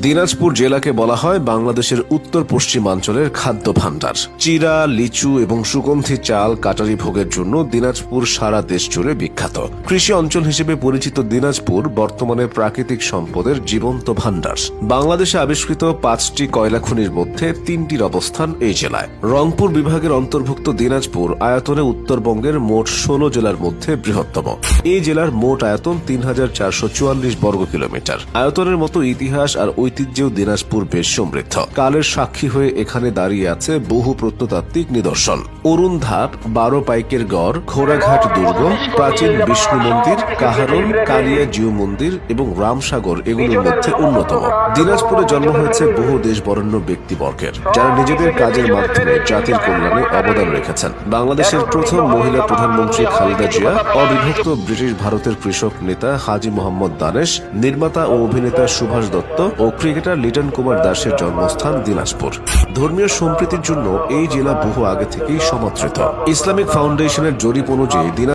দিনাজপুর জেলাকে বলা হয় বাংলাদেশের উত্তর পশ্চিমাঞ্চলের খাদ্য ভাণ্ডার। চিরা, লিচু এবং সুগন্ধি চাল, কাটারি ভোগের জন্য দিনাজপুর সারা দেশ জুড়ে বিখ্যাত। কৃষি অঞ্চল হিসেবে পরিচিত দিনাজপুর বর্তমানে প্রাকৃতিক সম্পদের জীবন্ত ভাণ্ডার। বাংলাদেশে আবিষ্কৃত 5টি কয়লা খনির মধ্যে 3টির অবস্থান এই জেলায়। রংপুর বিভাগের অন্তর্ভুক্ত দিনাজপুর আয়তনে উত্তরবঙ্গের মোট 16 জেলার মধ্যে বৃহত্তম। এই জেলার মোট আয়তন 3444 বর্গ কিলোমিটার। আয়তনের মতো ইতিহাস আর ঐতিহ্যেও দিনাজপুর বেশ সমৃদ্ধ। কালের সাক্ষী হয়ে এখানে দাঁড়িয়ে আছে বহু প্রত্নতাত্ত্বিক নিদর্শন। অরুণ ধাপ, 12 পাইকের গড়, ঘোড়াঘাট দুর্গ, প্রাচীন বিষ্ণু মন্দির, কাহারন, কালিয়া জিউ মন্দির এবং রামসাগর এগুলোর মধ্যে অন্যতম। দিনাজপুরে জন্ম হয়েছে বহু দেশবরেণ্য ব্যক্তিবর্গের, যারা নিজেদের কাজের মাধ্যমে জাতির কল্যাণে অবদান রেখেছেন। বাংলাদেশের প্রথম মহিলা প্রধানমন্ত্রী খালেদা জিয়া, অবিভক্ত ব্রিটিশ ভারতের কৃষক নেতা হাজী মোহাম্মদ দানেশ, নির্মাতা ও অভিনেতা সুভাষ দত্ত ও ক্রিকেটার লিটন কুমার দাসের জন্মস্থান দিনাজপুর। ধর্মীয় সম্প্রীতির জন্য এই জেলা বহু আগে থেকেই সমাদৃত। ইসলামিক ফাউন্ডেশনের জরিপ অনুযায়ী